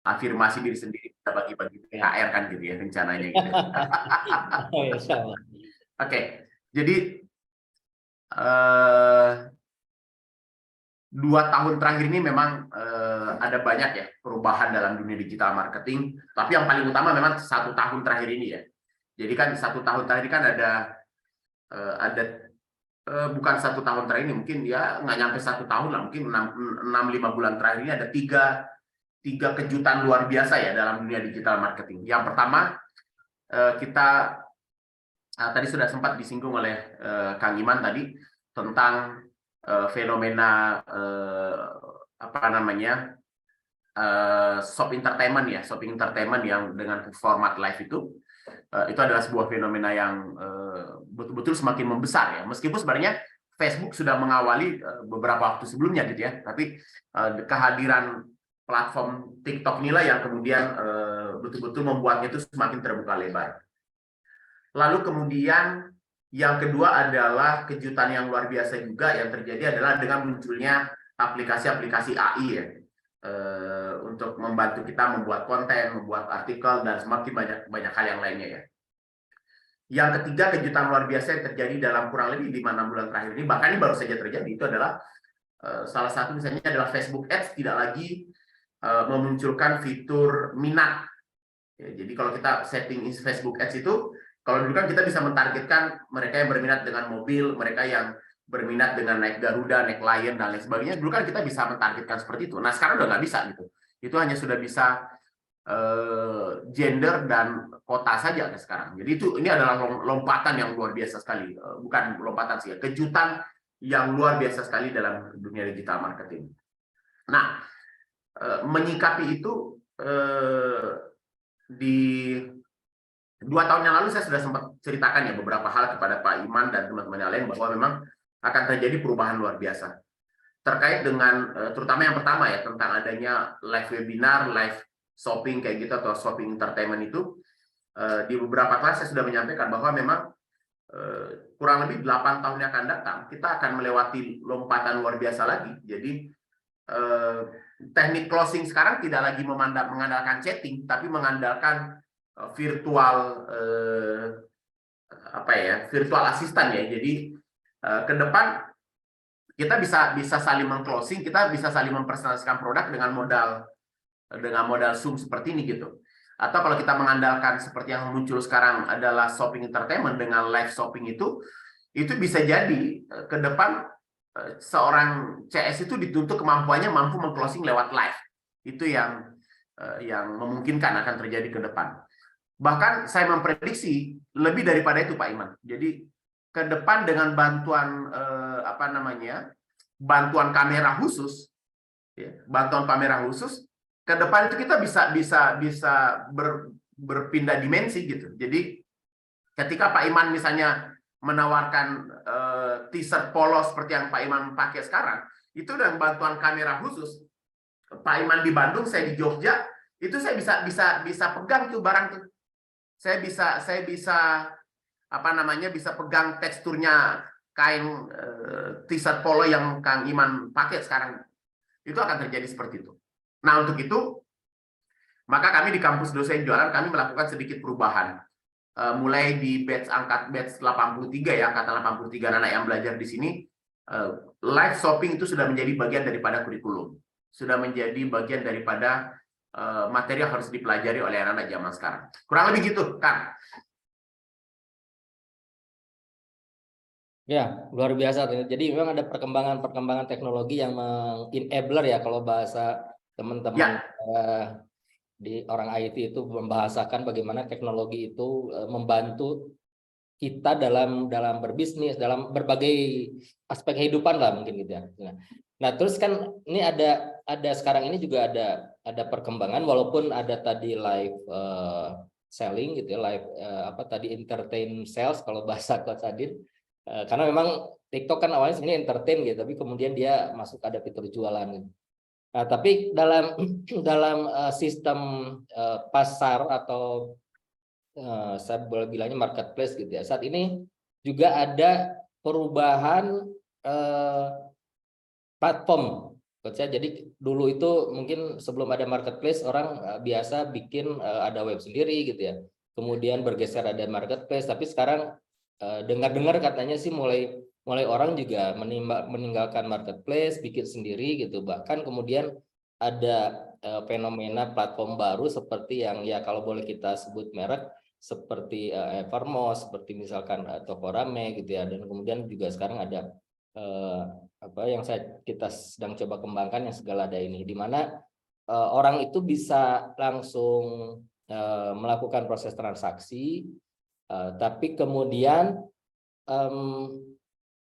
afirmasi diri sendiri, kita bagi-bagi THR kan gitu ya rencananya gitu. Oh ya, sama. Oke, jadi 2 tahun terakhir ini memang ada banyak ya perubahan dalam dunia digital marketing. Tapi yang paling utama memang 1 tahun terakhir ini ya. Jadi kan 1 tahun terakhir kan ada bukan 1 tahun terakhir ini, mungkin ya nggak nyampe 1 tahun lah, mungkin 6-5 bulan terakhir ini ada tiga kejutan luar biasa ya dalam dunia digital marketing. Yang pertama, kita tadi sudah sempat disinggung oleh Kang Iman tadi tentang fenomena apa namanya shopping entertainment yang dengan format live itu adalah sebuah fenomena yang betul-betul semakin membesar ya. Meskipun sebenarnya Facebook sudah mengawali beberapa waktu sebelumnya gitu ya, tapi kehadiran platform TikTok inilah yang kemudian betul-betul membuatnya itu semakin terbuka lebar. Lalu kemudian yang kedua adalah kejutan yang luar biasa juga yang terjadi adalah dengan munculnya aplikasi-aplikasi AI ya, untuk membantu kita membuat konten, membuat artikel, dan semakin banyak hal yang lainnya ya. Yang ketiga kejutan luar biasa yang terjadi dalam kurang lebih 5-6 bulan terakhir ini, bahkan ini baru saja terjadi, itu adalah salah satu misalnya adalah Facebook Ads tidak lagi memunculkan fitur minat. Ya, jadi kalau kita setting Facebook Ads itu, kalau dulu kan kita bisa mentargetkan mereka yang berminat dengan mobil, mereka yang berminat dengan naik Garuda, naik Lion, dan lain sebagainya. Dulu kan kita bisa mentargetkan seperti itu. Nah sekarang udah nggak bisa gitu. Itu hanya sudah bisa gender dan kota saja sekarang. Jadi ini adalah lompatan yang luar biasa sekali. Bukan lompatan sih, kejutan yang luar biasa sekali dalam dunia digital marketing. Nah, menyikapi itu di 2 tahun yang lalu saya sudah sempat ceritakan ya beberapa hal kepada Pak Iman dan teman-teman yang lain bahwa memang akan terjadi perubahan luar biasa terkait dengan terutama yang pertama ya tentang adanya live webinar, live shopping kayak gitu atau shopping entertainment itu. Di beberapa kelas saya sudah menyampaikan bahwa memang kurang lebih 8 tahun yang akan datang kita akan melewati lompatan luar biasa lagi. Jadi teknik closing sekarang tidak lagi mengandalkan chatting tapi mengandalkan virtual virtual assistant ya. Jadi ke depan kita bisa saling mengclosing, kita bisa saling mempersonalisasikan produk dengan modal Zoom seperti ini gitu. Atau kalau kita mengandalkan seperti yang muncul sekarang adalah shopping entertainment dengan live shopping itu bisa jadi ke depan seorang CS itu dituntut kemampuannya mampu mengclosing lewat live. Itu yang memungkinkan akan terjadi ke depan. Bahkan saya memprediksi lebih daripada itu Pak Iman. Jadi ke depan dengan bantuan bantuan kamera khusus, ya, ke depan itu kita bisa berpindah dimensi gitu. Jadi ketika Pak Iman misalnya menawarkan t-shirt polo seperti yang Pak Iman pakai sekarang, itu dengan bantuan kamera khusus. Pak Iman di Bandung, saya di Jogja, itu saya bisa pegang tuh barang tuh. Saya bisa bisa pegang teksturnya kain t-shirt polo yang Kang Iman pakai sekarang. Itu akan terjadi seperti itu. Nah, untuk itu maka kami di kampus dosen jualan kami melakukan sedikit perubahan. Mulai di batch 83 ya, angkatan 83 anak yang belajar di sini, live shopping itu sudah menjadi bagian daripada kurikulum. Sudah menjadi bagian daripada materi yang harus dipelajari oleh anak-anak zaman sekarang. Kurang lebih gitu, Kang. Ya, luar biasa. Jadi memang ada perkembangan teknologi yang meng-enabler ya kalau bahasa teman-teman di orang IT itu membahasakan bagaimana teknologi itu membantu kita dalam berbisnis, dalam berbagai aspek kehidupan lah mungkin gitu ya. Nah, terus kan ini ada sekarang ini juga ada perkembangan walaupun ada tadi live selling gitu ya, live entertain sales kalau bahasa Coach Adin. Karena memang TikTok kan awalnya sebenarnya entertain gitu, tapi kemudian dia masuk ada fitur jualan gitu. Nah, tapi dalam sistem pasar atau saya boleh bilangnya marketplace gitu ya. Saat ini juga ada perubahan platform Coach ya. Jadi dulu itu mungkin sebelum ada marketplace orang biasa bikin ada web sendiri gitu ya. Kemudian bergeser ada marketplace, tapi sekarang dengar-dengar katanya sih mulai orang juga meninggalkan marketplace, bikin sendiri gitu. Bahkan kemudian ada fenomena platform baru seperti yang ya kalau boleh kita sebut merek seperti Evermost, seperti misalkan Tokorame gitu ya. Dan kemudian juga sekarang ada apa yang kita sedang coba kembangkan yang segala ada ini, di mana orang itu bisa langsung melakukan proses transaksi, tapi kemudian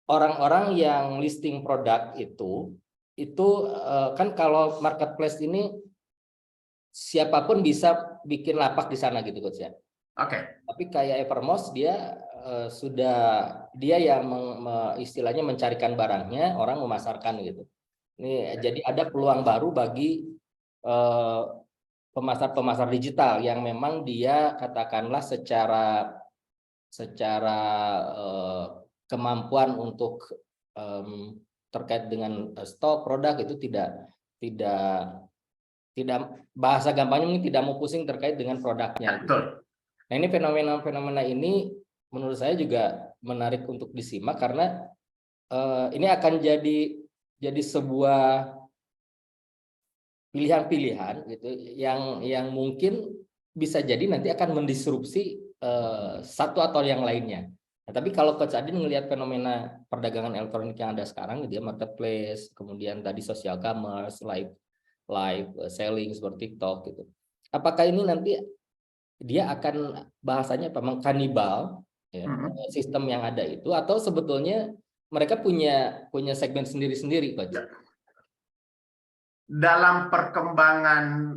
orang-orang yang listing produk itu kan kalau marketplace ini siapapun bisa bikin lapak di sana gitu Coach ya. Oke. Tapi kayak Evermost dia sudah dia yang istilahnya mencarikan barangnya, orang memasarkan gitu. Ini jadi ada peluang baru bagi pemasar-pemasar digital yang memang dia katakanlah secara kemampuan untuk terkait dengan stok produk itu tidak bahasa gampangnya mungkin tidak mau pusing terkait dengan produknya. Betul. Nah ini fenomena ini menurut saya juga menarik untuk disimak karena ini akan jadi sebuah pilihan-pilihan gitu yang mungkin bisa jadi nanti akan mendisrupsi satu atau yang lainnya. Nah, tapi kalau Coach Adin melihat fenomena perdagangan elektronik yang ada sekarang, dia marketplace, kemudian tadi social commerce, live selling seperti TikTok gitu. Apakah ini nanti dia akan bahasanya apa mengkanibal ya, sistem yang ada itu, atau sebetulnya mereka punya segmen sendiri-sendiri, Coach? Ya. Dalam perkembangan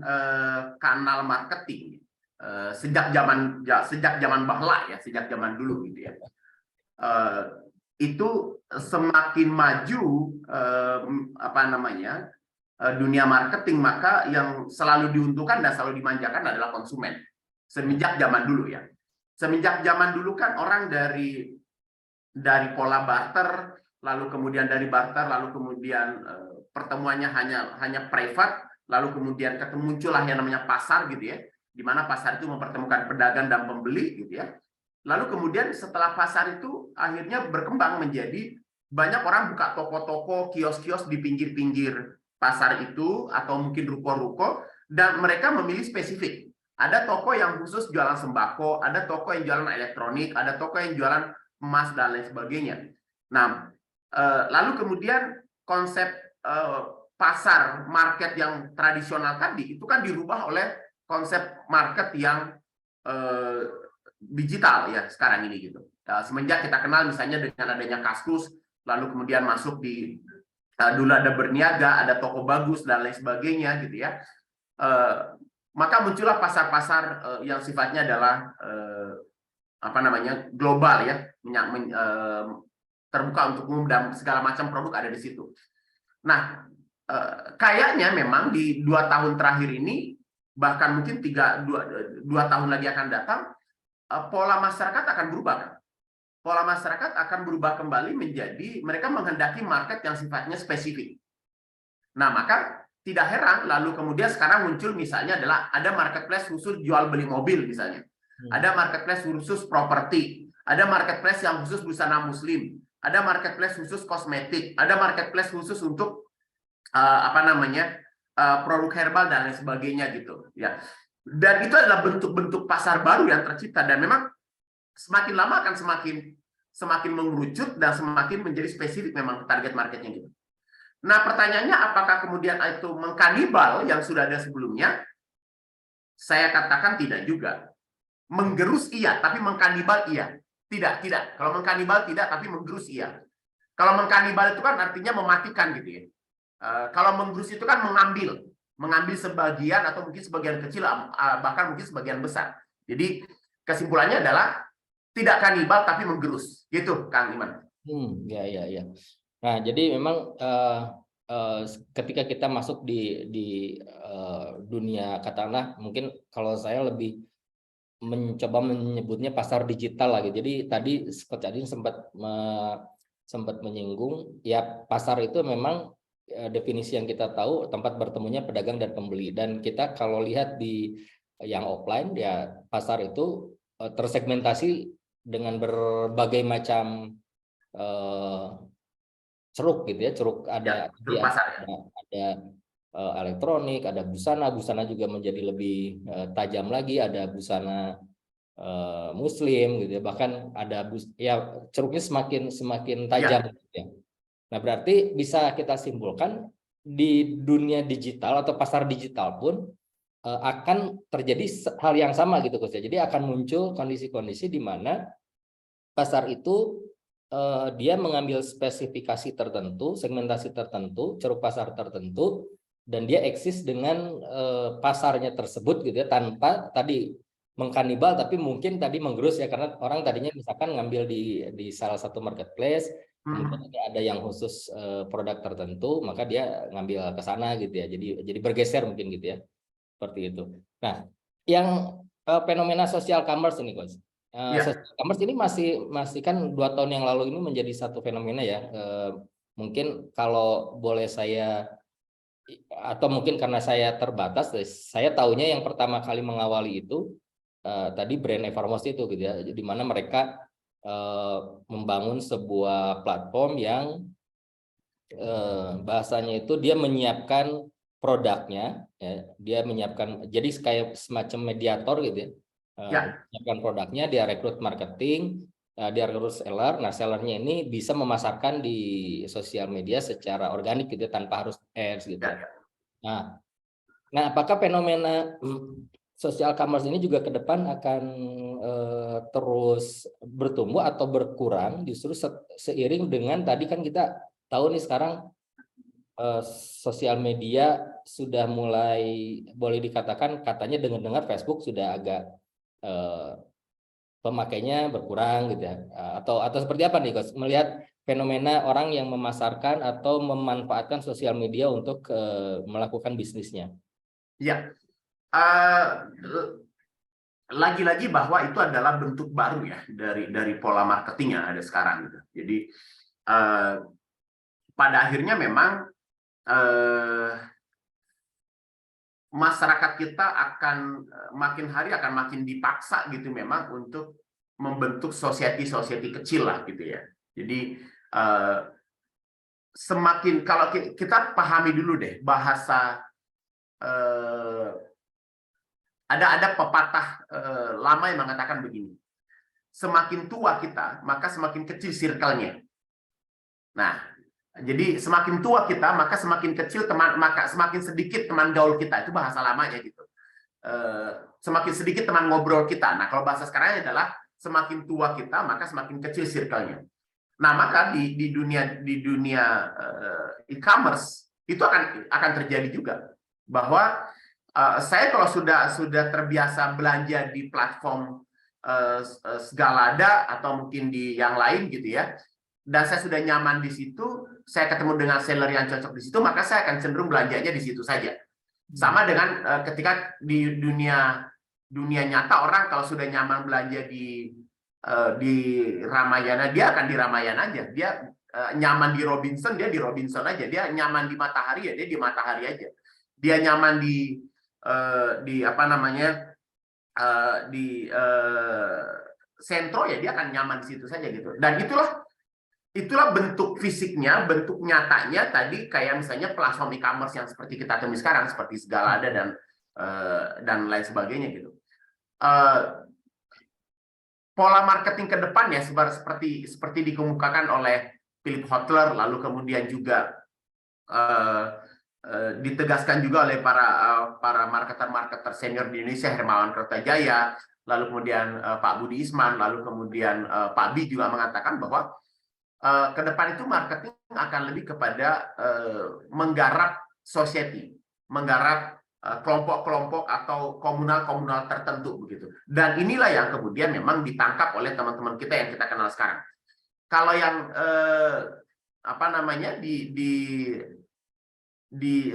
kanal marketing sejak zaman bahla ya, sejak zaman dulu gitu ya, itu semakin maju dunia marketing, maka yang selalu diuntungkan dan selalu dimanjakan adalah konsumen. Semenjak zaman dulu ya, semenjak zaman dulu kan orang dari pola barter, lalu kemudian dari barter, lalu kemudian pertemuannya hanya private, lalu kemudian muncullah yang namanya pasar gitu ya, di mana pasar itu mempertemukan pedagang dan pembeli gitu ya. Lalu kemudian setelah pasar itu akhirnya berkembang menjadi banyak orang buka toko-toko, kios-kios di pinggir-pinggir pasar itu, atau mungkin ruko-ruko, dan mereka memilih spesifik. Ada toko yang khusus jualan sembako, ada toko yang jualan elektronik, ada toko yang jualan emas dan lain sebagainya. Nah, lalu kemudian konsep pasar market yang tradisional tadi itu kan dirubah oleh konsep market yang digital ya sekarang ini gitu. Semenjak kita kenal misalnya dengan adanya Kaskus, lalu kemudian masuk di dulu ada Berniaga, ada Toko Bagus dan lain sebagainya gitu ya. Maka muncullah pasar-pasar yang sifatnya adalah global ya, terbuka untuk umum dan segala macam produk ada di situ. Nah, kayaknya memang di 2 tahun terakhir ini, bahkan mungkin 2 tahun lagi akan datang, pola masyarakat akan berubah kan? Pola masyarakat akan berubah kembali menjadi mereka menghendaki market yang sifatnya spesifik. Nah, maka tidak heran lalu kemudian sekarang muncul misalnya adalah ada marketplace khusus jual beli mobil misalnya. Ada marketplace khusus properti, ada marketplace yang khusus busana muslim, ada marketplace khusus kosmetik, ada marketplace khusus untuk produk herbal dan lain sebagainya gitu ya. Dan itu adalah bentuk-bentuk pasar baru yang tercipta, dan memang semakin lama akan semakin mengerucut dan semakin menjadi spesifik memang target marketnya gitu. Nah, pertanyaannya apakah kemudian itu mengkanibal yang sudah ada sebelumnya? Saya katakan tidak juga. Menggerus iya, tapi mengkanibal iya. Tidak. Kalau mengkanibal tidak, tapi menggerus iya. Kalau mengkanibal itu kan artinya mematikan gitu ya. Kalau menggerus itu kan mengambil sebagian atau mungkin sebagian kecil, bahkan mungkin sebagian besar. Jadi kesimpulannya adalah tidak kanibal tapi menggerus. Gitu, Kang Iman. Ya. Nah, jadi memang ketika kita masuk di dunia katakanlah, mungkin kalau saya lebih mencoba menyebutnya pasar digital lagi. Jadi tadi Coach Adin sempat menyinggung ya, pasar itu memang definisi yang kita tahu tempat bertemunya pedagang dan pembeli. Dan kita kalau lihat di yang offline ya pasar itu tersegmentasi dengan berbagai macam ceruk gitu ya, ceruk ada Ceruk pasar ya. ada elektronik, ada busana juga menjadi lebih tajam lagi, ada busana muslim gitu ya, bahkan ada ya ceruknya semakin tajam gitu ya. Nah, berarti bisa kita simpulkan di dunia digital atau pasar digital pun akan terjadi hal yang sama gitu Coach ya. Jadi akan muncul kondisi-kondisi di mana pasar itu dia mengambil spesifikasi tertentu, segmentasi tertentu, ceruk pasar tertentu, dan dia eksis dengan pasarnya tersebut gitu ya, tanpa tadi mengkanibal, tapi mungkin tadi menggerus ya, karena orang tadinya misalkan ngambil di salah satu marketplace, kemudian ada yang khusus produk tertentu, maka dia ngambil ke sana gitu ya, jadi bergeser mungkin gitu ya, seperti itu. Nah, yang fenomena social commerce ini Coach. Social commerce ini masih kan 2 tahun yang lalu ini menjadi satu fenomena ya. Mungkin kalau boleh saya, atau mungkin karena saya terbatas, saya tahunya yang pertama kali mengawali itu tadi brand Evermost itu gitu ya, di mana mereka membangun sebuah platform yang bahasanya itu dia menyiapkan produknya, ya, dia menyiapkan jadi kayak semacam mediator gitu ya. Menyiapkan produknya, dia rekrut marketing, dia rekrut seller. Nah, sellernya ini bisa memasarkan di sosial media secara organik gitu tanpa harus ads gitu. Nah, apakah fenomena social commerce ini juga ke depan akan terus bertumbuh atau berkurang justru seiring dengan tadi kan kita tahu nih sekarang sosial media sudah mulai boleh dikatakan katanya dengar-dengar Facebook sudah agak pemakainya berkurang gitu ya, atau seperti apa nih Coach melihat fenomena orang yang memasarkan atau memanfaatkan sosial media untuk melakukan bisnisnya? Ya, lagi-lagi bahwa itu adalah bentuk baru ya dari pola marketing yang ada sekarang gitu. Jadi pada akhirnya memang masyarakat kita akan makin hari akan makin dipaksa gitu memang untuk membentuk society kecil lah gitu ya. Jadi semakin kalau kita pahami dulu deh bahasa ada pepatah lama yang mengatakan begini. Semakin tua kita, maka semakin kecil circle-nya. Nah, jadi semakin tua kita, maka semakin kecil maka semakin sedikit teman gaul kita. Itu bahasa lamanya gitu. Semakin sedikit teman ngobrol kita. Nah, kalau bahasa sekarang adalah semakin tua kita, maka semakin kecil circle-nya. Nah, maka di dunia e-commerce itu akan terjadi juga bahwa saya kalau sudah terbiasa belanja di platform Segalada atau mungkin di yang lain gitu ya, dan saya sudah nyaman di situ, saya ketemu dengan seller yang cocok di situ, maka saya akan cenderung belanjanya di situ saja. Sama dengan ketika di dunia nyata, orang kalau sudah nyaman belanja di Ramayana, dia akan di Ramayana aja. Dia nyaman di Robinson, dia di Robinson aja. Dia nyaman di Matahari, ya dia di Matahari aja. Dia nyaman di apa namanya di Sentro, ya dia akan nyaman di situ saja gitu. Dan itulah bentuk fisiknya, bentuk nyatanya tadi kayak misalnya platform e-commerce yang seperti kita temui sekarang, seperti Segalada dan lain sebagainya gitu. Pola marketing ke depan ya seperti dikemukakan oleh Philip Kotler, lalu kemudian juga ditegaskan juga oleh para marketer senior di Indonesia, Hermawan Kertajaya, lalu kemudian Pak Budi Isman, lalu kemudian Pak Bi juga mengatakan bahwa ke depan itu marketing akan lebih kepada menggarap society, menggarap kelompok-kelompok atau komunal-komunal tertentu begitu. Dan inilah yang kemudian memang ditangkap oleh teman-teman kita yang kita kenal sekarang. Kalau yang apa namanya di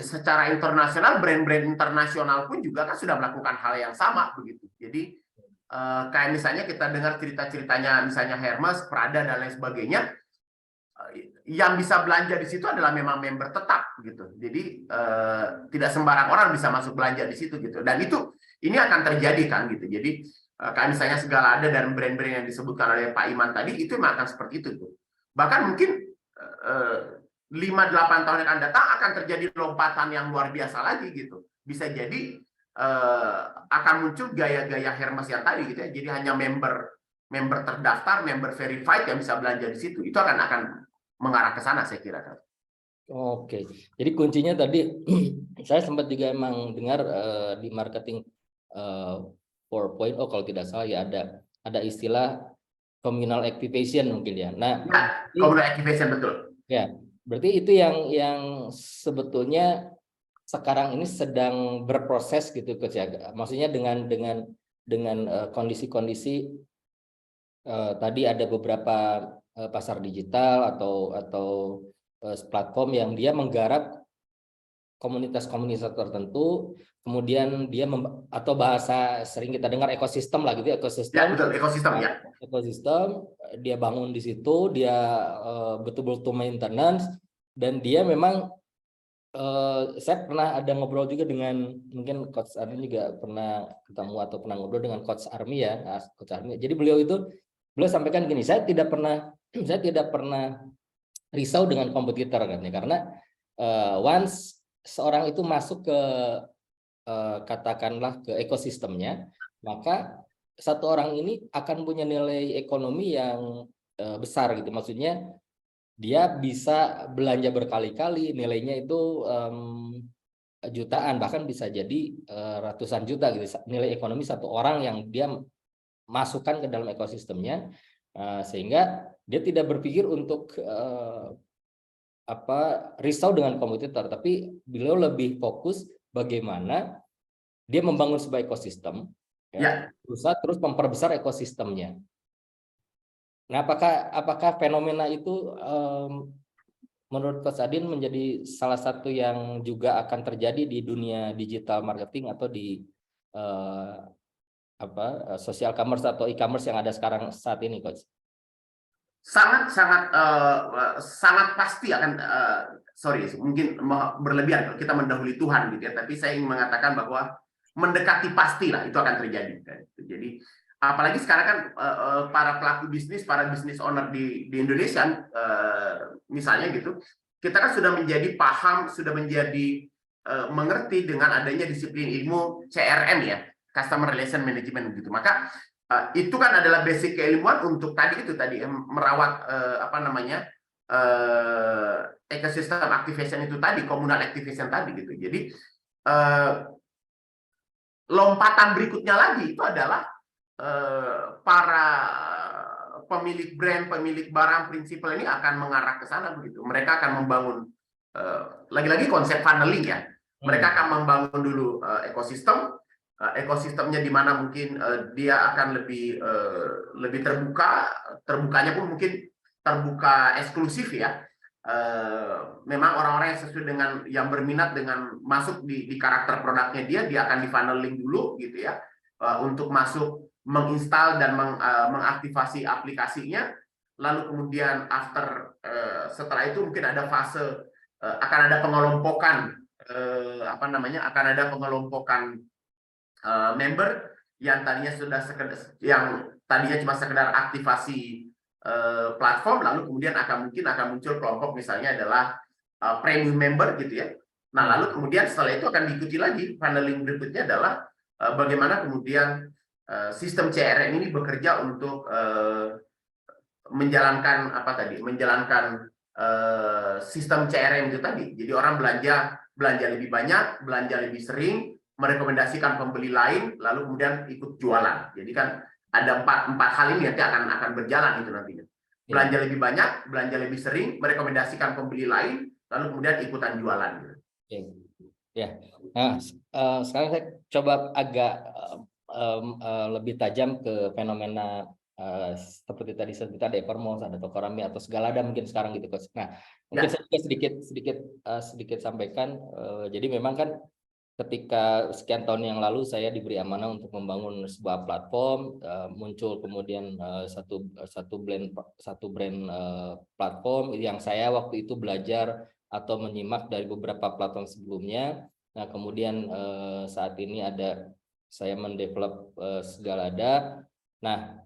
secara internasional, brand-brand internasional pun juga kan sudah melakukan hal yang sama begitu. Jadi kayak misalnya kita dengar cerita-ceritanya misalnya Hermes, Prada dan lain sebagainya, yang bisa belanja di situ adalah memang member tetap gitu. Jadi tidak sembarang orang bisa masuk belanja di situ gitu. Dan ini akan terjadi kan gitu. Jadi kayak misalnya segala ada dan brand-brand yang disebutkan oleh Pak Iman tadi itu memang akan seperti itu tuh. Bahkan mungkin 5-8 tahun yang akan datang akan terjadi lompatan yang luar biasa lagi gitu. Bisa jadi akan muncul gaya-gaya Hermes yang tadi gitu ya. Jadi hanya member terdaftar, member verified yang bisa belanja di situ. Itu akan mengarah ke sana saya kira. Oke, jadi kuncinya tadi saya sempat juga emang dengar di marketing 4.0 kalau tidak salah ya ada istilah communal activation mungkin ya. Nah, Ya, communal activation betul. Ya, berarti itu yang sebetulnya sekarang ini sedang berproses gitu Coach ya. Maksudnya dengan kondisi-kondisi tadi ada beberapa pasar digital atau platform yang dia menggarap komunitas-komunitas tertentu, kemudian dia atau bahasa sering kita dengar ekosistem lah gitu, Ya, ekosistem. betul, ekosistem ya. Ekosistem dia bangun di situ, dia betul-betul maintenance, dan dia memang saya pernah ada ngobrol juga dengan mungkin Coach Army juga pernah ketemu atau pernah ngobrol dengan Coach Army ya, Coach Army. Jadi beliau sampaikan gini, saya tidak pernah risau dengan kompetitor kan ya, karena once seorang itu masuk ke katakanlah ke ekosistemnya, maka satu orang ini akan punya nilai ekonomi yang besar gitu. Maksudnya dia bisa belanja berkali-kali, nilainya itu jutaan, bahkan bisa jadi ratusan juta gitu. Nilai ekonomi satu orang yang dia masukkan ke dalam ekosistemnya, sehingga dia tidak berpikir untuk risau dengan kompetitor, tapi beliau lebih fokus bagaimana dia membangun sebuah ekosistem, ya, berusaha terus memperbesar ekosistemnya. Nah, apakah fenomena itu menurut Coach Adin menjadi salah satu yang juga akan terjadi di dunia digital marketing atau di social commerce atau e-commerce yang ada sekarang saat ini, Coach? Sangat pasti akan mungkin berlebihan kalau kita mendahului Tuhan gitu ya, tapi saya ingin mengatakan bahwa mendekati pastilah itu akan terjadi kan. Jadi apalagi sekarang kan para pelaku bisnis, para business owner di Indonesia misalnya gitu, kita kan sudah menjadi paham, sudah menjadi mengerti dengan adanya disiplin ilmu CRM ya, Customer Relation Management gitu. Maka itu kan adalah basic keilmuan untuk tadi merawat ecosystem activation itu tadi, communal activation tadi gitu. Jadi lompatan berikutnya lagi itu adalah para pemilik brand, pemilik barang prinsipal ini akan mengarah ke sana begitu. Mereka akan membangun lagi-lagi konsep funneling ya. Mereka akan membangun dulu ekosistem. Ekosistemnya di mana mungkin dia akan lebih terbuka, terbukanya pun mungkin terbuka eksklusif ya. Memang orang-orang yang sesuai dengan yang berminat dengan masuk di karakter produknya dia akan di funneling dulu gitu ya, untuk masuk menginstal dan mengaktifasi aplikasinya. Lalu kemudian setelah itu mungkin ada fase akan ada pengelompokan member yang tadinya cuma sekedar aktivasi platform, lalu kemudian mungkin akan muncul kelompok misalnya adalah premium member gitu ya. Nah, lalu kemudian setelah itu akan diikuti lagi funneling berikutnya adalah bagaimana kemudian sistem CRM ini bekerja untuk menjalankan sistem CRM itu tadi. Jadi orang belanja lebih banyak, belanja lebih sering, merekomendasikan pembeli lain, lalu kemudian ikut jualan. Jadi kan ada empat hal ini nanti akan berjalan itu nantinya. Belanja lebih banyak, belanja lebih sering, merekomendasikan pembeli lain, lalu kemudian ikutan jualan. Ya. Nah, sekarang saya coba agak lebih tajam ke fenomena seperti tadi kita ada Evermos, ada Tokopedia atau segala ada mungkin sekarang gitu, Coach. Nah, mungkin saya juga sedikit sampaikan. Jadi memang kan ketika sekian tahun yang lalu saya diberi amanah untuk membangun sebuah platform, muncul kemudian satu brand platform yang saya waktu itu belajar atau menyimak dari beberapa platform sebelumnya. Nah, kemudian saat ini saya mendevelop Segalada. Nah,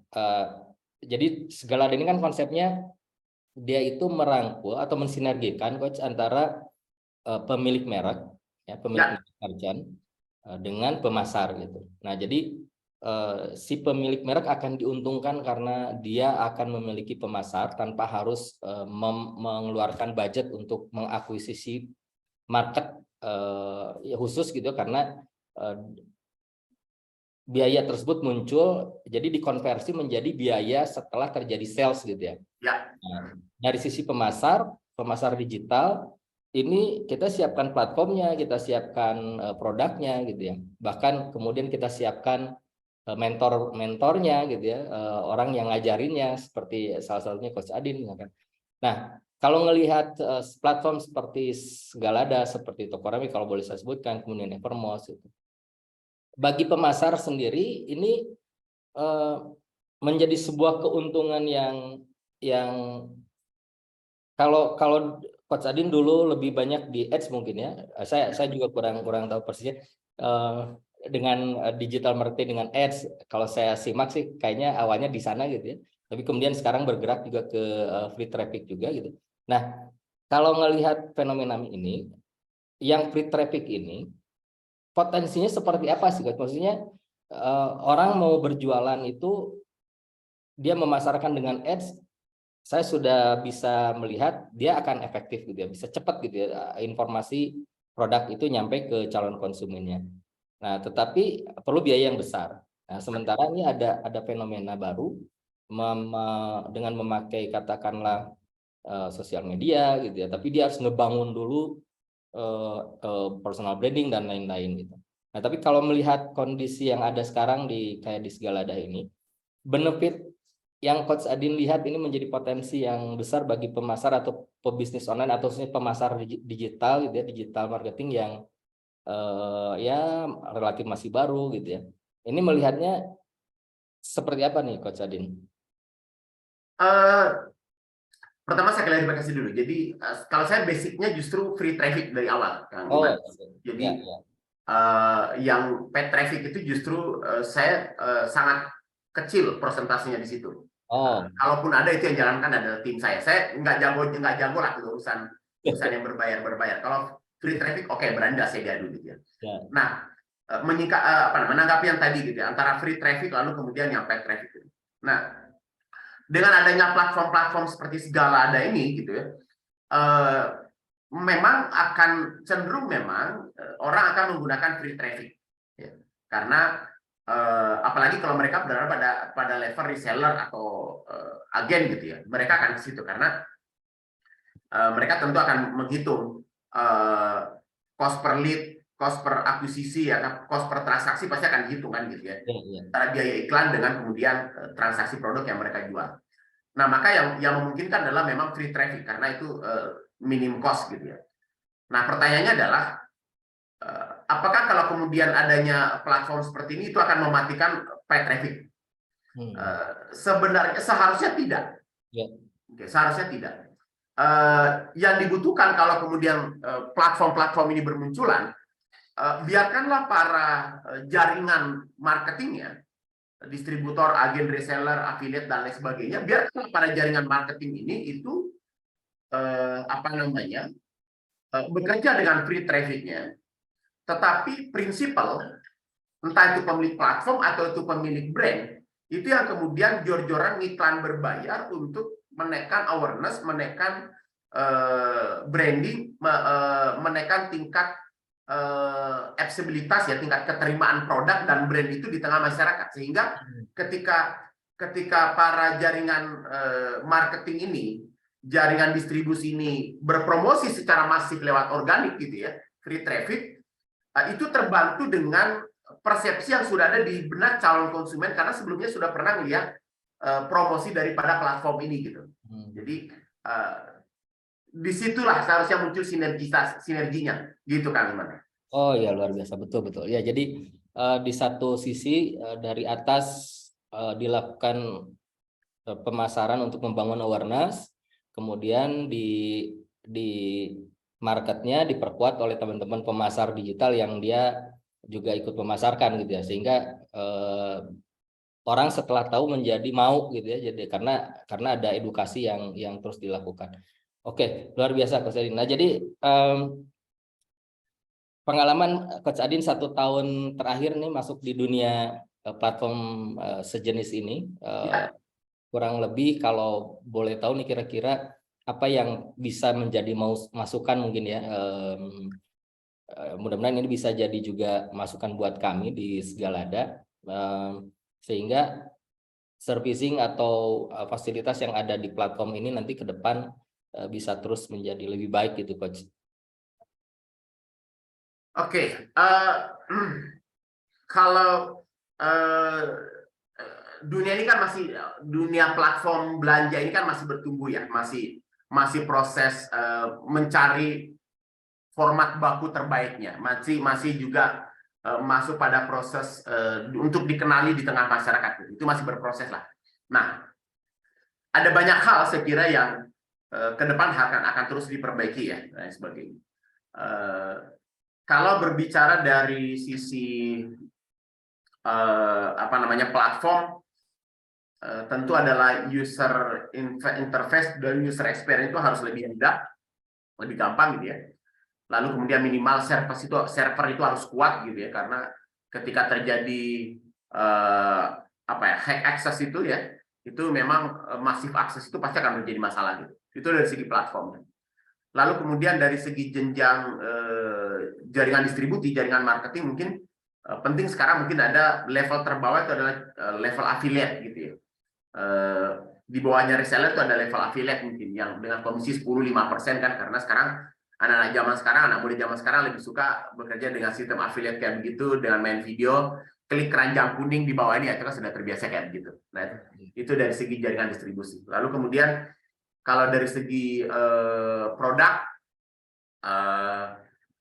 jadi Segalada ini kan konsepnya dia itu merangkul atau mensinergikan coach antara pemilik merek, ya, pemilik merchant dengan pemasar gitu. Nah, jadi si pemilik merek akan diuntungkan karena dia akan memiliki pemasar tanpa harus mengeluarkan budget untuk mengakuisisi market khusus gitu, karena biaya tersebut muncul jadi dikonversi menjadi biaya setelah terjadi sales gitu ya. Nah, dari sisi pemasar digital ini kita siapkan platformnya, kita siapkan produknya gitu ya. Bahkan kemudian kita siapkan mentornya gitu ya, orang yang ngajarinnya seperti salah satunya Coach Adin ya kan. Nah, kalau melihat platform seperti Segalada, seperti Tokopedia kalau boleh saya sebutkan, kemudian Evermost itu. Bagi pemasar sendiri ini menjadi sebuah keuntungan yang kalau Coach Adin dulu lebih banyak di ads mungkin ya. Saya juga kurang tahu persisnya dengan digital marketing dengan ads. Kalau saya simak sih kayaknya awalnya di sana gitu ya. Tapi kemudian sekarang bergerak juga ke free traffic juga gitu. Nah, kalau ngelihat fenomena ini, yang free traffic ini potensinya seperti apa sih Coach? Maksudnya orang mau berjualan itu dia memasarkan dengan ads, saya sudah bisa melihat dia akan efektif gitu ya, bisa cepat gitu ya informasi produk itu nyampe ke calon konsumennya. Nah, tetapi perlu biaya yang besar. Nah, sementara ini ada fenomena baru dengan memakai katakanlah sosial media gitu ya, tapi dia harus ngebangun dulu personal branding dan lain-lain gitu. Nah, tapi kalau melihat kondisi yang ada sekarang kayak di Segalada ini, benefit yang Coach Adin lihat ini menjadi potensi yang besar bagi pemasar atau pebisnis online atau pemasar digital gitu ya, digital marketing yang ya relatif masih baru gitu ya. Ini melihatnya seperti apa nih Coach Adin? Pertama saya klarifikasi dulu. Jadi kalau saya basicnya justru free traffic dari awal, Kang Iman. Jadi yang paid traffic itu justru saya sangat kecil persentasenya di situ. Kalaupun ada itu yang jalankan adalah tim saya. Saya nggak jago lah urusan yang berbayar. Kalau free traffic oke, berani saya diadu gitu ya. Nah, menanggapi yang tadi gitu ya, antara free traffic lalu kemudian yang paid traffic. Nah, dengan adanya platform-platform seperti Segalada ini gitu ya, memang akan cenderung orang akan menggunakan free traffic ya. Karena apalagi kalau mereka berada pada level reseller atau agen gitu ya, mereka akan ke situ karena mereka tentu akan menghitung cost per lead, cost per akuisisi ya, cost per transaksi pasti akan dihitung kan gitu ya. Antara biaya iklan dengan kemudian transaksi produk yang mereka jual. Nah, maka yang memungkinkan adalah memang free traffic karena itu minim cost gitu ya. Nah, pertanyaannya adalah apakah kalau kemudian adanya platform seperti ini itu akan mematikan paid traffic? Sebenarnya seharusnya tidak. Seharusnya tidak. Yang dibutuhkan kalau kemudian platform-platform ini bermunculan, biarkanlah para jaringan marketingnya, distributor, agen, reseller, affiliate dan lain sebagainya, biarkanlah para jaringan marketing ini itu bekerja dengan free traffic-nya, tetapi prinsipal entah itu pemilik platform atau itu pemilik brand itu yang kemudian jor-joran iklan berbayar untuk menekan awareness, menekan branding, menekan tingkat aksesibilitas ya, tingkat keterimaan produk dan brand itu di tengah masyarakat, sehingga ketika para jaringan marketing ini, jaringan distribusi ini berpromosi secara masif lewat organik gitu ya, free traffic, itu terbantu dengan persepsi yang sudah ada di benak calon konsumen karena sebelumnya sudah pernah melihat promosi daripada platform ini gitu. Jadi disitulah seharusnya muncul sinerginya gitu Kang Iman. Oh ya, luar biasa, betul betul. Ya, jadi di satu sisi dari atas dilakukan pemasaran untuk membangun awareness, kemudian di marketnya diperkuat oleh teman-teman pemasar digital yang dia juga ikut memasarkan gitu ya, sehingga orang setelah tahu menjadi mau gitu ya, jadi karena ada edukasi yang terus dilakukan. Oke, luar biasa Coach Adin. Nah, jadi pengalaman Coach Adin 1 tahun terakhir nih masuk di dunia platform sejenis ini, Ya. kurang lebih kalau boleh tahu nih kira-kira apa yang bisa menjadi masukan mungkin ya, mudah-mudahan ini bisa jadi juga masukan buat kami di Segalada, sehingga servicing atau fasilitas yang ada di platform ini nanti ke depan bisa terus menjadi lebih baik gitu Coach. Oke, kalau dunia ini kan masih, dunia platform belanja ini kan masih bertumbuh ya, masih proses mencari format baku terbaiknya, masih juga masuk pada proses untuk dikenali di tengah masyarakat, itu masih berproses lah. Nah, ada banyak hal saya kira yang ke depan akan terus diperbaiki ya dan sebagainya. Kalau berbicara dari sisi apa namanya platform, tentu adalah user interface dan user experience itu harus lebih mudah, lebih gampang gitu ya. Lalu kemudian minimal server itu harus kuat gitu ya, karena ketika terjadi apa ya, hack access itu ya, itu memang masif akses itu pasti akan menjadi masalah gitu. Itu dari segi platform. Lalu kemudian dari segi jenjang jaringan distribusi, jaringan marketing, mungkin penting sekarang mungkin ada level terbawah itu adalah level affiliate gitu ya. Di bawahnya reseller itu ada level affiliate mungkin yang dengan komisi 10-5% kan, karena sekarang anak-anak zaman sekarang, anak muda zaman sekarang lebih suka bekerja dengan sistem affiliate kayak begitu, dengan main video, klik keranjang kuning di bawah ini ya, itu kan sudah terbiasa kayak begitu. Nah, itu dari segi jaringan distribusi. Lalu kemudian kalau dari segi produk,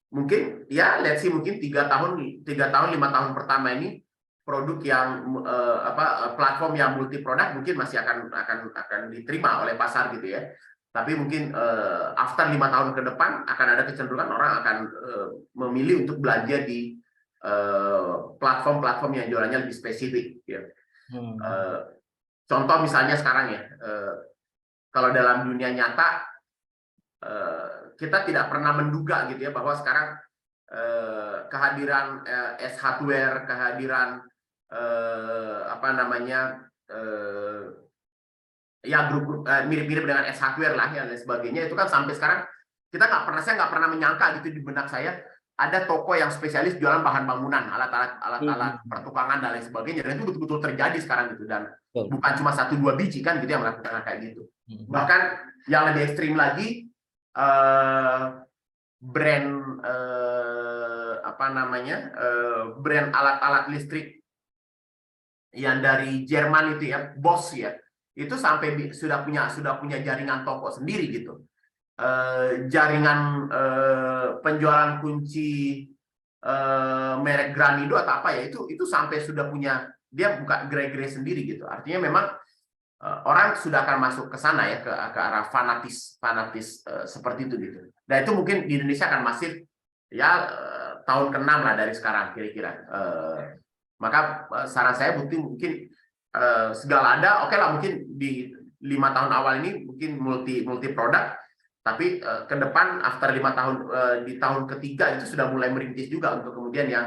mungkin ya let's see, mungkin 3 tahun 5 tahun pertama ini produk yang platform yang multi produk mungkin masih akan diterima oleh pasar gitu ya. Tapi mungkin after 5 tahun ke depan akan ada kecenderungan orang akan memilih untuk belanja di platform-platform yang jualannya lebih spesifik ya. Contoh misalnya sekarang ya, kalau dalam dunia nyata kita tidak pernah menduga gitu ya bahwa sekarang kehadiran S-hardware, kehadiran apa namanya ya grup mirip-mirip dengan S-hardware lah ya dan sebagainya, itu kan sampai sekarang saya nggak pernah menyangka gitu di benak saya ada toko yang spesialis jualan bahan bangunan, alat-alat pertukangan dan lain sebagainya, dan itu betul-betul terjadi sekarang gitu, dan bukan cuma 1-2 biji kan gitu yang melakukan kayak gitu. Bahkan yang lebih ekstrim lagi, brand apa namanya brand alat-alat listrik yang dari Jerman itu ya, Bosch ya, itu sampai sudah punya jaringan toko sendiri gitu. Jaringan penjualan kunci merek Granido atau apa ya, itu sampai sudah punya, dia buka gerai-gerai sendiri gitu. Artinya memang orang sudah akan masuk ke sana ya, ke arah fanatis seperti itu gitu. Dan itu mungkin di Indonesia akan masif ya tahun ke-6 lah dari sekarang kira-kira. Maka saran saya mungkin Segalada oke lah, mungkin di 5 tahun awal ini mungkin multi produk, tapi ke depan after 5 tahun di tahun ketiga itu sudah mulai merintis juga untuk kemudian yang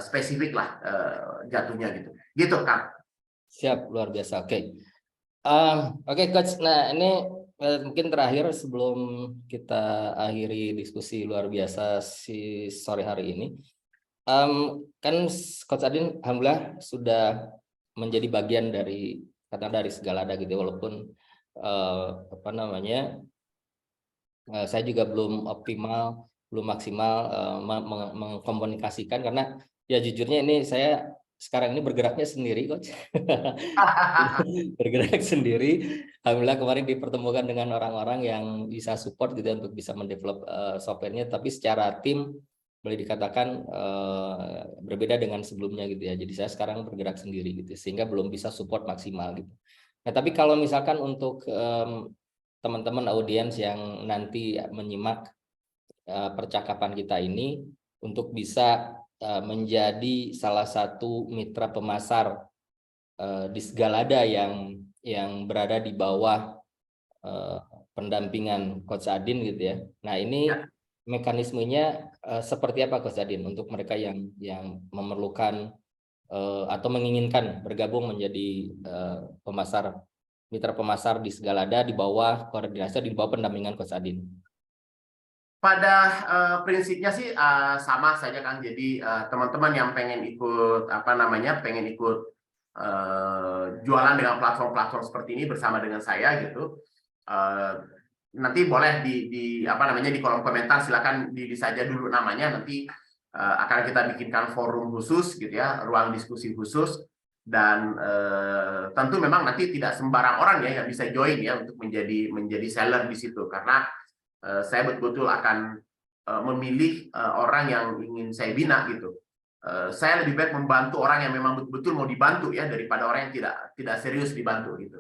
spesifik lah jatuhnya gitu. Gitu Kang. Siap, luar biasa. Oke. Oke Coach, nah ini mungkin terakhir sebelum kita akhiri diskusi luar biasa si sore hari ini, kan Coach Adin alhamdulillah sudah menjadi bagian dari Segalada gitu, walaupun apa namanya saya juga belum optimal, belum maksimal mengkomunikasikan, karena ya jujurnya ini saya sekarang ini bergeraknya sendiri Coach. Bergerak sendiri. Alhamdulillah kemarin dipertemukan dengan orang-orang yang bisa support gitu untuk bisa mendevelop softwarenya, tapi secara tim boleh dikatakan berbeda dengan sebelumnya gitu ya. Jadi saya sekarang bergerak sendiri gitu, sehingga belum bisa support maksimal gitu. Nah, tapi kalau misalkan untuk teman-teman audiens yang nanti menyimak percakapan kita ini untuk bisa menjadi salah satu mitra pemasar di Sgalada yang berada di bawah pendampingan Coach Adin gitu ya. Nah, ini Ya. mekanismenya seperti apa Coach Adin untuk mereka yang memerlukan atau menginginkan bergabung menjadi mitra pemasar di Sgalada di bawah koordinasi di bawah pendampingan Coach Adin? Pada prinsipnya sih sama saja Kang. Jadi teman-teman yang pengen ikut pengen ikut jualan dengan platform-platform seperti ini bersama dengan saya gitu. Nanti boleh di kolom komentar, silakan di saja dulu namanya, nanti akan kita bikinkan forum khusus gitu ya, ruang diskusi khusus, dan tentu memang nanti tidak sembarang orang ya yang bisa join ya untuk menjadi seller di situ, karena saya betul-betul akan memilih orang yang ingin saya bina gitu. Saya lebih baik membantu orang yang memang betul-betul mau dibantu ya, daripada orang yang tidak serius dibantu gitu.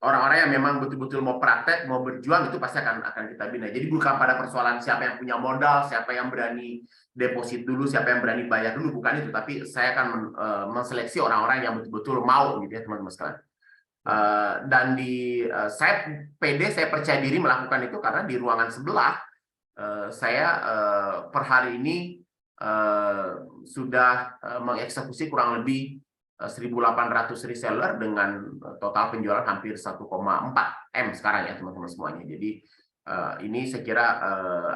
Orang-orang yang memang betul-betul mau praktek, mau berjuang, itu pasti akan kita bina. Jadi bukan pada persoalan siapa yang punya modal, siapa yang berani deposit dulu, siapa yang berani bayar dulu, bukan itu. Tapi saya akan menseleksi orang-orang yang betul-betul mau gitu ya teman-teman sekalian. Dan saya pede, saya percaya diri melakukan itu karena di ruangan sebelah saya per hari ini sudah mengeksekusi kurang lebih 1.800 reseller dengan total penjualan hampir 1,4 M sekarang ya teman-teman semuanya. Jadi ini saya kira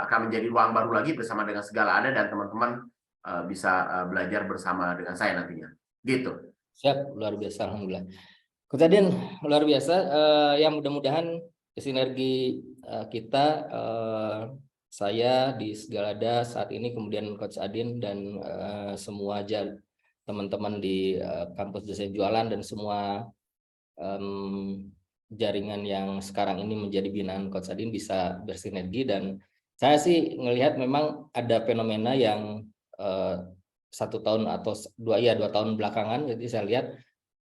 akan menjadi ruang baru lagi bersama dengan Sgalada, dan teman-teman bisa belajar bersama dengan saya nantinya. Gitu. Siap, luar biasa, alhamdulillah. Kejadian luar biasa, yang mudah-mudahan sinergi kita, saya di Sgalada saat ini, kemudian Coach Adin dan semua teman-teman di kampus desain jualan dan semua jaringan yang sekarang ini menjadi binaan Coach Adin bisa bersinergi. Dan saya sih ngelihat memang ada fenomena yang 1 tahun atau 2 tahun belakangan, jadi saya lihat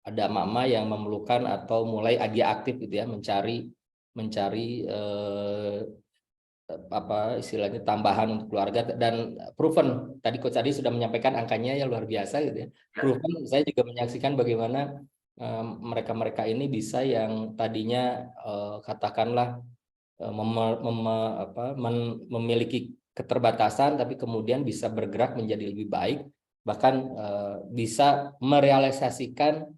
ada mama yang memerlukan atau mulai dia aktif gitu ya, mencari istilahnya tambahan untuk keluarga, dan proven tadi Coach Adi sudah menyampaikan angkanya ya luar biasa gitu ya. Proven, saya juga menyaksikan bagaimana mereka-mereka ini bisa yang tadinya katakanlah memiliki keterbatasan, tapi kemudian bisa bergerak menjadi lebih baik, bahkan bisa merealisasikan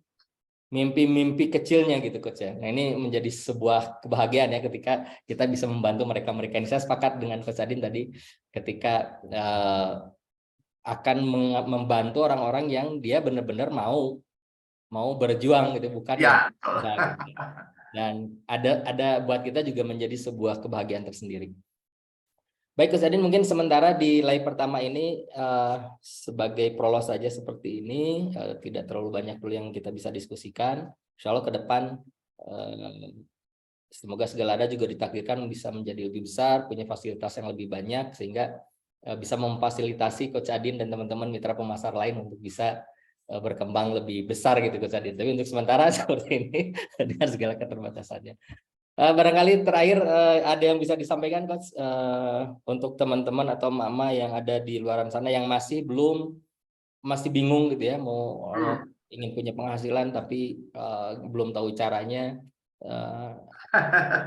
mimpi-mimpi kecilnya gitu Coach ya. Nah, ini menjadi sebuah kebahagiaan ya ketika kita bisa membantu mereka-mereka ini. Saya sepakat dengan Coach Adin tadi ketika akan membantu orang-orang yang dia benar-benar mau berjuang gitu, bukan Ya. yang gitu. Dan ada buat kita juga menjadi sebuah kebahagiaan tersendiri. Baik Coach Adin, mungkin sementara di live pertama ini sebagai prolog saja seperti ini, tidak terlalu banyak dulu yang kita bisa diskusikan. Insya Allah ke depan semoga Sgalada juga ditakdirkan bisa menjadi lebih besar, punya fasilitas yang lebih banyak, sehingga bisa memfasilitasi Coach Adin dan teman-teman mitra pemasar lain untuk bisa berkembang lebih besar gitu Coach Adin. Tapi untuk sementara seperti ini dengan segala keterbatasannya. Barangkali terakhir ada yang bisa disampaikan Coach untuk teman-teman atau mama yang ada di luar sana yang masih bingung gitu ya, mau ingin punya penghasilan tapi belum tahu caranya,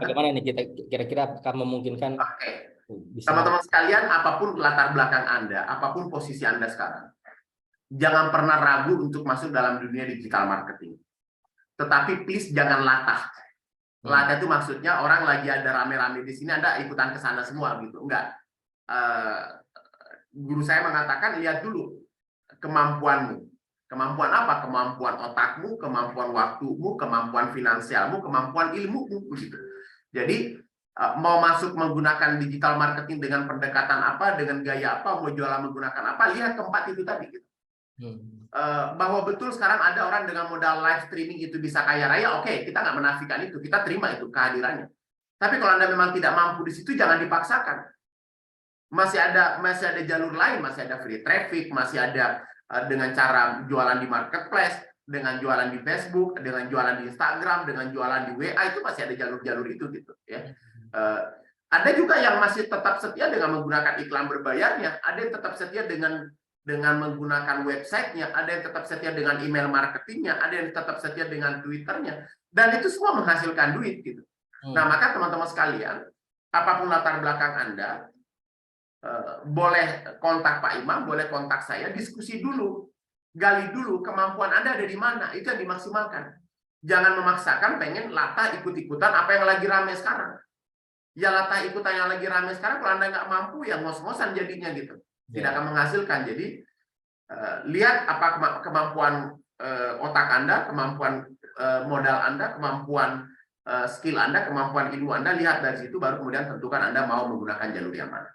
bagaimana nih kita kira-kira akan memungkinkan? Teman-teman sekalian, apapun latar belakang Anda, apapun posisi Anda sekarang, jangan pernah ragu untuk masuk dalam dunia digital marketing. Tetapi please jangan latah. Latah itu maksudnya orang lagi ada rame-rame di sini, Anda ikutan ke sana semua gitu. Enggak. Guru saya mengatakan, lihat dulu kemampuanmu. Kemampuan apa? Kemampuan otakmu, kemampuan waktumu, kemampuan finansialmu, kemampuan ilmumu gitu. Jadi mau masuk menggunakan digital marketing dengan pendekatan apa, dengan gaya apa, mau jualan menggunakan apa, lihat keempat itu tadi gitu. Bahwa betul sekarang ada orang dengan modal live streaming itu bisa kaya raya, oke, kita nggak menafikan itu, kita terima itu kehadirannya. Tapi kalau Anda memang tidak mampu di situ, jangan dipaksakan. masih ada jalur lain, masih ada free traffic, masih ada dengan cara jualan di marketplace, dengan jualan di Facebook, dengan jualan di Instagram, dengan jualan di WA, itu masih ada jalur-jalur itu gitu ya. Ada juga yang masih tetap setia dengan menggunakan iklan berbayarnya, ada yang tetap setia dengan menggunakan websitenya, ada yang tetap setia dengan email marketingnya, ada yang tetap setia dengan Twitternya, dan itu semua menghasilkan duit gitu. Nah, maka teman-teman sekalian, apapun latar belakang Anda, boleh kontak Pak Imam, boleh kontak saya, diskusi dulu, gali dulu kemampuan Anda ada di mana, itu yang dimaksimalkan. Jangan memaksakan pengen latah ikut-ikutan apa yang lagi rame sekarang. Ya latah ikutan yang lagi rame sekarang, kalau Anda nggak mampu, ya ngos-ngosan jadinya gitu. Tidak akan menghasilkan. Jadi lihat apa kemampuan otak Anda, kemampuan modal Anda, kemampuan skill Anda, kemampuan ilmu Anda, lihat dari situ baru kemudian tentukan Anda mau menggunakan jalur yang mana.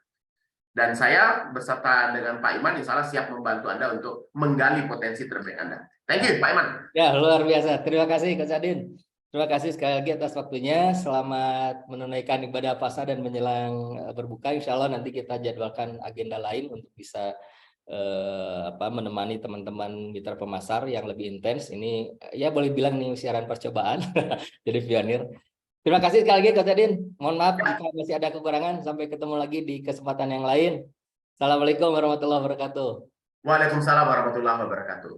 Dan saya beserta dengan Pak Iman insya Allah siap membantu Anda untuk menggali potensi terbaik Anda. Thank you Pak Iman. Ya, luar biasa. Terima kasih Coach Adin. Terima kasih sekali lagi atas waktunya. Selamat menunaikan ibadah puasa dan menjelang berbuka. Insya Allah nanti kita jadwalkan agenda lain untuk bisa menemani teman-teman mitra pemasar yang lebih intens. Ini ya boleh bilang nih siaran percobaan. Jadi pionir. Terima kasih sekali lagi Coach Adin. Mohon maaf jika masih ada kekurangan. Sampai ketemu lagi di kesempatan yang lain. Assalamualaikum warahmatullahi wabarakatuh. Waalaikumsalam warahmatullahi wabarakatuh.